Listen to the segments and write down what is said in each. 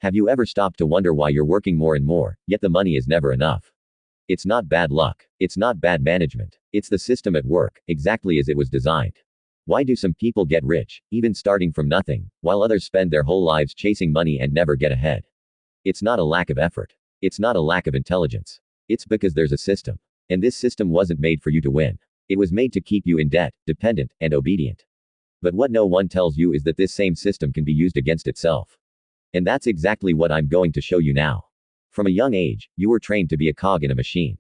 Have you ever stopped to wonder why you're working more and more, yet the money is never enough? It's not bad luck. It's not bad management. It's the system at work, exactly as it was designed. Why do some people get rich, even starting from nothing, while others spend their whole lives chasing money and never get ahead? It's not a lack of effort. It's not a lack of intelligence. It's because there's a system. And this system wasn't made for you to win. It was made to keep you in debt, dependent, and obedient. But what no one tells you is that this same system can be used against itself. And that's exactly what I'm going to show you now. From a young age, you were trained to be a cog in a machine.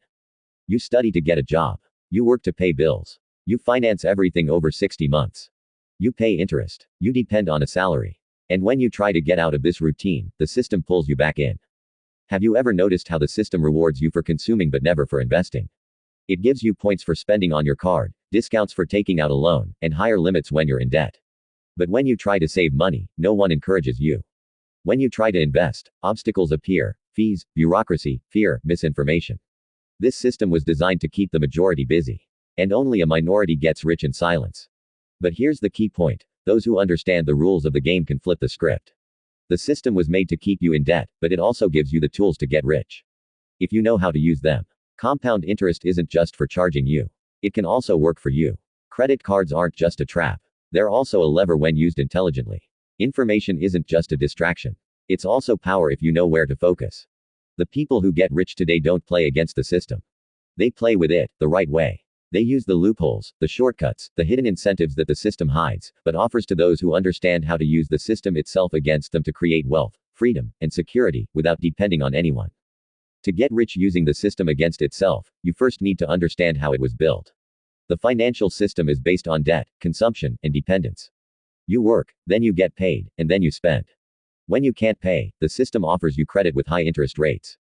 You study to get a job. You work to pay bills. You finance everything over 60 months. You pay interest. You depend on a salary. And when you try to get out of this routine, the system pulls you back in. Have you ever noticed how the system rewards you for consuming but never for investing? It gives you points for spending on your card, discounts for taking out a loan, and higher limits when you're in debt. But when you try to save money, no one encourages you. When you try to invest, obstacles appear: fees, bureaucracy, fear, misinformation. This system was designed to keep the majority busy. And only a minority gets rich in silence. But here's the key point: those who understand the rules of the game can flip the script. The system was made to keep you in debt, but it also gives you the tools to get rich. If you know how to use them. Compound interest isn't just for charging you. It can also work for you. Credit cards aren't just a trap. They're also a lever when used intelligently. Information isn't just a distraction. It's also power if you know where to focus. The people who get rich today don't play against the system. They play with it, the right way. They use the loopholes, the shortcuts, the hidden incentives that the system hides, but offers to those who understand how to use the system itself against them to create wealth, freedom, and security, without depending on anyone. To get rich using the system against itself, you first need to understand how it was built. The financial system is based on debt, consumption, and dependence. You work, then you get paid, and then you spend. When you can't pay, the system offers you credit with high interest rates.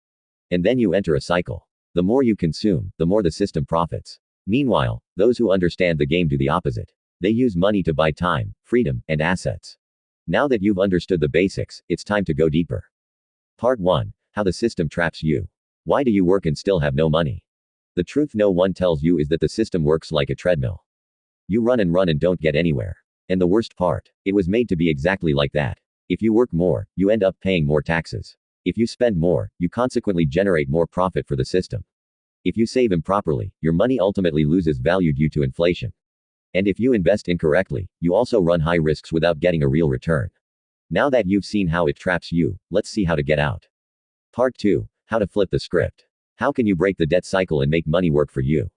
And then you enter a cycle. The more you consume, the more the system profits. Meanwhile, those who understand the game do the opposite. They use money to buy time, freedom, and assets. Now that you've understood the basics, it's time to go deeper. Part 1. How the system traps you. Why do you work and still have no money? The truth no one tells you is that the system works like a treadmill. You run and don't get anywhere. And the worst part, it was made to be exactly like that. If you work more, you end up paying more taxes. If you spend more, you consequently generate more profit for the system. If you save improperly, your money ultimately loses value due to inflation. And if you invest incorrectly, you also run high risks without getting a real return. Now that you've seen how it traps you, let's see how to get out. Part 2. How to flip the script. How can you break the debt cycle and make money work for you?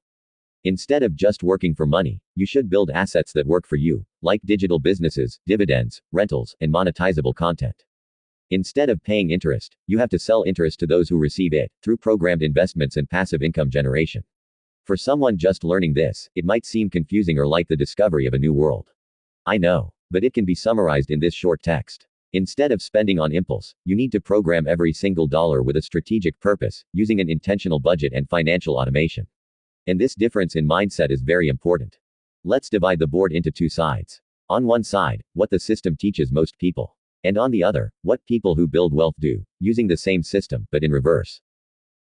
Instead of just working for money, you should build assets that work for you, like digital businesses, dividends, rentals, and monetizable content. Instead of paying interest, you have to sell interest to those who receive it, through programmed investments and passive income generation. For someone just learning this, it might seem confusing or like the discovery of a new world. I know. But it can be summarized in this short text. Instead of spending on impulse, you need to program every single dollar with a strategic purpose, using an intentional budget and financial automation. And this difference in mindset is very important. Let's divide the board into two sides. On one side, what the system teaches most people. And on the other, what people who build wealth do, using the same system, but in reverse.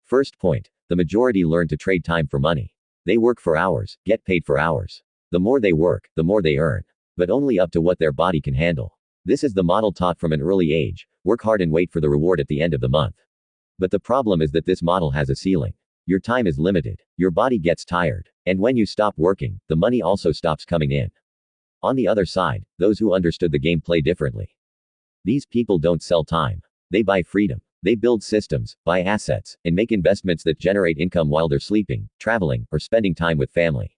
First point, the majority learn to trade time for money. They work for hours, get paid for hours. The more they work, the more they earn. But only up to what their body can handle. This is the model taught from an early age: work hard and wait for the reward at the end of the month. But the problem is that this model has a ceiling. Your time is limited. Your body gets tired. And when you stop working, the money also stops coming in. On the other side, those who understood the game play differently. These people don't sell time. They buy freedom. They build systems, buy assets, and make investments that generate income while they're sleeping, traveling, or spending time with family.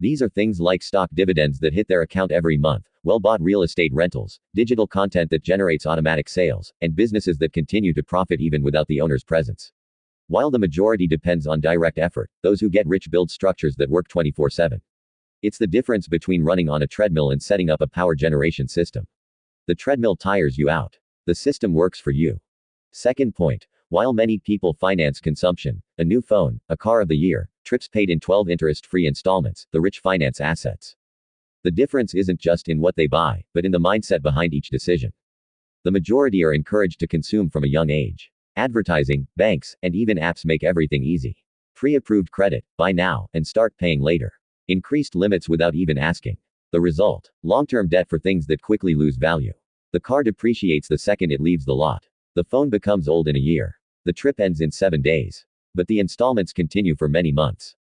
These are things like stock dividends that hit their account every month, well-bought real estate rentals, digital content that generates automatic sales, and businesses that continue to profit even without the owner's presence. While the majority depends on direct effort, those who get rich build structures that work 24/7. It's the difference between running on a treadmill and setting up a power generation system. The treadmill tires you out. The system works for you. Second point, while many people finance consumption, a new phone, a car of the year, trips paid in 12 interest-free installments, the rich finance assets. The difference isn't just in what they buy, but in the mindset behind each decision. The majority are encouraged to consume from a young age. Advertising, banks, and even apps make everything easy. Pre-approved credit, buy now, and start paying later. Increased limits without even asking. The result, long-term debt for things that quickly lose value. The car depreciates the second it leaves the lot. The phone becomes old in a year. The trip ends in 7 days. But the installments continue for many months.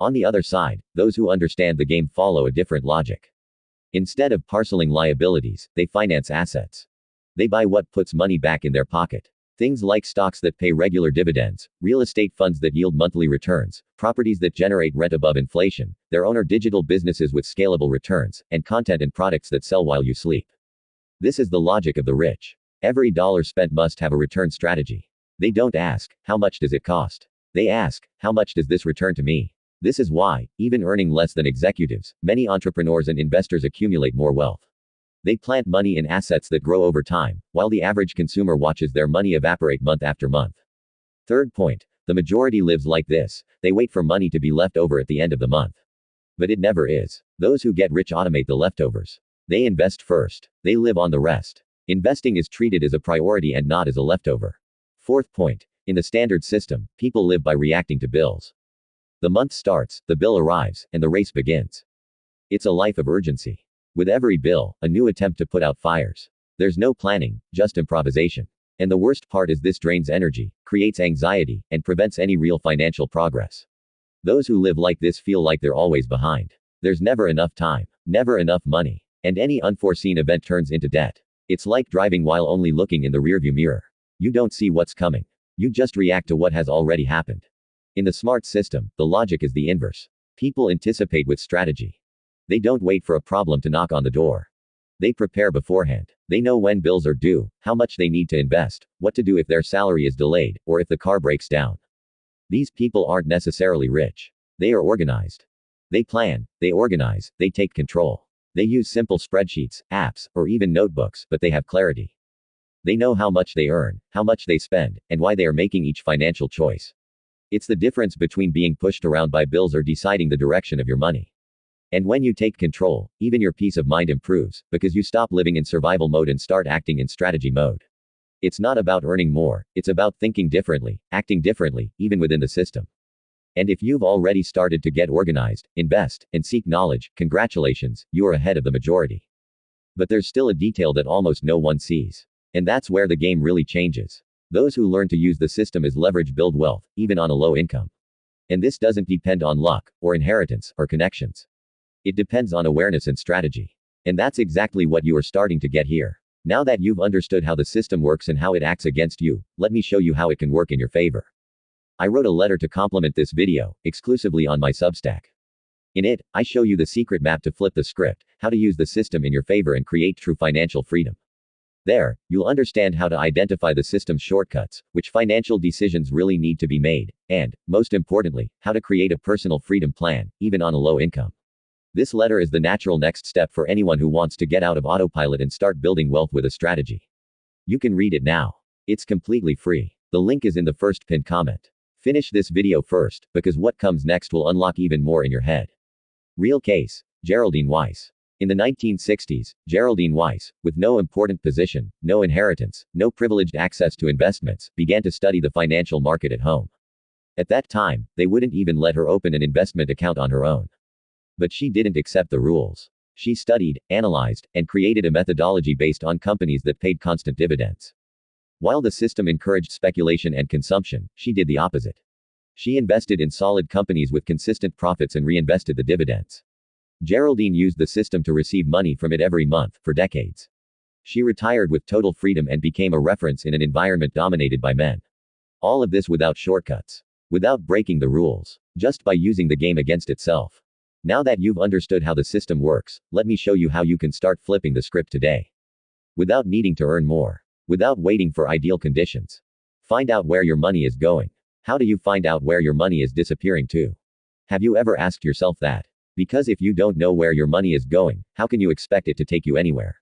On the other side, those who understand the game follow a different logic. Instead of parceling liabilities, they finance assets. They buy what puts money back in their pocket. Things like stocks that pay regular dividends, real estate funds that yield monthly returns, properties that generate rent above inflation, their own or digital businesses with scalable returns, and content and products that sell while you sleep. This is the logic of the rich. Every dollar spent must have a return strategy. They don't ask, how much does it cost? They ask, how much does this return to me? This is why, even earning less than executives, many entrepreneurs and investors accumulate more wealth. They plant money in assets that grow over time, while the average consumer watches their money evaporate month after month. Third point, the majority lives like this. They wait for money to be left over at the end of the month. But it never is. Those who get rich automate the leftovers. They invest first. They live on the rest. Investing is treated as a priority and not as a leftover. Fourth point, in the standard system, people live by reacting to bills. The month starts, the bill arrives, and the race begins. It's a life of urgency. With every bill, a new attempt to put out fires. There's no planning, just improvisation. And the worst part is this drains energy, creates anxiety, and prevents any real financial progress. Those who live like this feel like they're always behind. There's never enough time, never enough money, and any unforeseen event turns into debt. It's like driving while only looking in the rearview mirror. You don't see what's coming. You just react to what has already happened. In the smart system, the logic is the inverse. People anticipate with strategy. They don't wait for a problem to knock on the door. They prepare beforehand. They know when bills are due, how much they need to invest, what to do if their salary is delayed, or if the car breaks down. These people aren't necessarily rich. They are organized. They plan, they organize, they take control. They use simple spreadsheets, apps, or even notebooks, but they have clarity. They know how much they earn, how much they spend, and why they are making each financial choice. It's the difference between being pushed around by bills or deciding the direction of your money. And when you take control, even your peace of mind improves, because you stop living in survival mode and start acting in strategy mode. It's not about earning more, it's about thinking differently, acting differently, even within the system. And if you've already started to get organized, invest, and seek knowledge, congratulations, you are ahead of the majority. But there's still a detail that almost no one sees. And that's where the game really changes. Those who learn to use the system as leverage build wealth, even on a low income. And this doesn't depend on luck, or inheritance, or connections. It depends on awareness and strategy. And that's exactly what you are starting to get here. Now that you've understood how the system works and how it acts against you, let me show you how it can work in your favor. I wrote a letter to complement this video, exclusively on my Substack. In it, I show you the secret map to flip the script, how to use the system in your favor and create true financial freedom. There, you'll understand how to identify the system's shortcuts, which financial decisions really need to be made, and, most importantly, how to create a personal freedom plan, even on a low income. This letter is the natural next step for anyone who wants to get out of autopilot and start building wealth with a strategy. You can read it now. It's completely free. The link is in the first pinned comment. Finish this video first, because what comes next will unlock even more in your head. Real case, Geraldine Weiss. In the 1960s, Geraldine Weiss, with no important position, no inheritance, no privileged access to investments, began to study the financial market at home. At that time, they wouldn't even let her open an investment account on her own. But she didn't accept the rules. She studied, analyzed, and created a methodology based on companies that paid constant dividends. While the system encouraged speculation and consumption, she did the opposite. She invested in solid companies with consistent profits and reinvested the dividends. Geraldine used the system to receive money from it every month, for decades. She retired with total freedom and became a reference in an environment dominated by men. All of this without shortcuts. Without breaking the rules. Just by using the game against itself. Now that you've understood how the system works, let me show you how you can start flipping the script today. Without needing to earn more. Without waiting for ideal conditions. Find out where your money is going. How do you find out where your money is disappearing to? Have you ever asked yourself that? Because if you don't know where your money is going, how can you expect it to take you anywhere?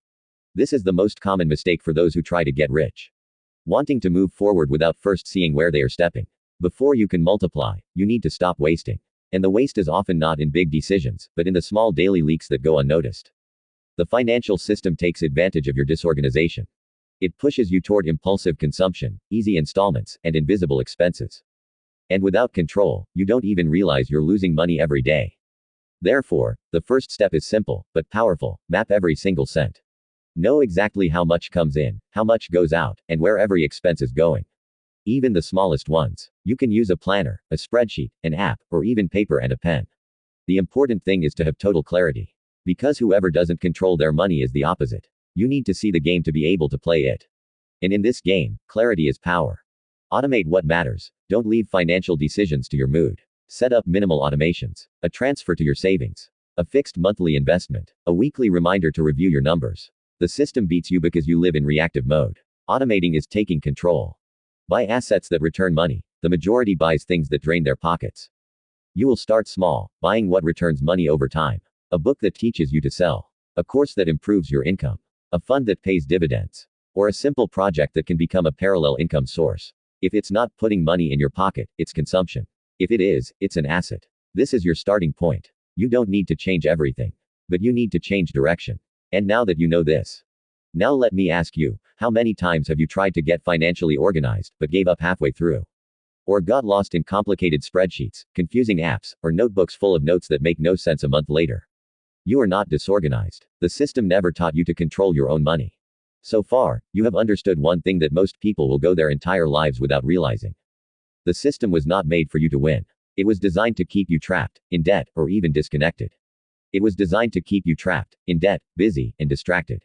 This is the most common mistake for those who try to get rich. Wanting to move forward without first seeing where they are stepping. Before you can multiply, you need to stop wasting. And the waste is often not in big decisions, but in the small daily leaks that go unnoticed. The financial system takes advantage of your disorganization. It pushes you toward impulsive consumption, easy installments, and invisible expenses. And without control, you don't even realize you're losing money every day. Therefore, the first step is simple, but powerful: map every single cent. Know exactly how much comes in, how much goes out, and where every expense is going. Even the smallest ones. You can use a planner, a spreadsheet, an app, or even paper and a pen. The important thing is to have total clarity. Because whoever doesn't control their money is the opposite. You need to see the game to be able to play it. And in this game, clarity is power. Automate what matters. Don't leave financial decisions to your mood. Set up minimal automations. A transfer to your savings. A fixed monthly investment. A weekly reminder to review your numbers. The system beats you because you live in reactive mode. Automating is taking control. Buy assets that return money. The majority buys things that drain their pockets. You will start small, buying what returns money over time. A book that teaches you to sell. A course that improves your income. A fund that pays dividends. Or a simple project that can become a parallel income source. If it's not putting money in your pocket, it's consumption. If it is, it's an asset. This is your starting point. You don't need to change everything. But you need to change direction. And now that you know this, now let me ask you, how many times have you tried to get financially organized, but gave up halfway through? Or got lost in complicated spreadsheets, confusing apps, or notebooks full of notes that make no sense a month later? You are not disorganized. The system never taught you to control your own money. So far, you have understood one thing that most people will go their entire lives without realizing. The system was not made for you to win. It was designed to keep you trapped, in debt, or even disconnected. It was designed to keep you trapped, in debt, busy, and distracted.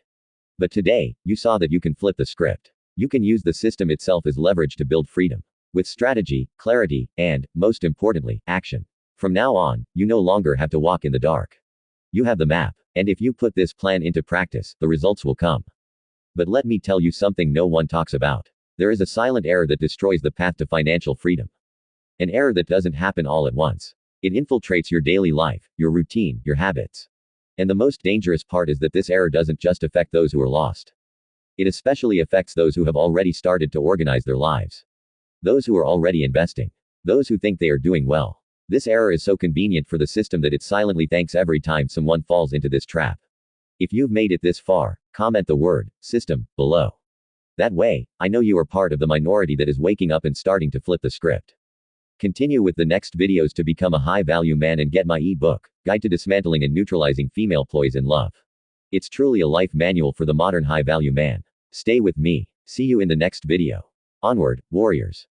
But today, you saw that you can flip the script. You can use the system itself as leverage to build freedom. With strategy, clarity, and, most importantly, action. From now on, you no longer have to walk in the dark. You have the map. And if you put this plan into practice, the results will come. But let me tell you something no one talks about. There is a silent error that destroys the path to financial freedom. An error that doesn't happen all at once. It infiltrates your daily life, your routine, your habits. And the most dangerous part is that this error doesn't just affect those who are lost. It especially affects those who have already started to organize their lives. Those who are already investing. Those who think they are doing well. This error is so convenient for the system that it silently thanks every time someone falls into this trap. If you've made it this far, comment the word system below. That way, I know you are part of the minority that is waking up and starting to flip the script. Continue with the next videos to become a high-value man and get my e-book, Guide to Dismantling and Neutralizing Female Ploys in Love. It's truly a life manual for the modern high-value man. Stay with me. See you in the next video. Onward, warriors.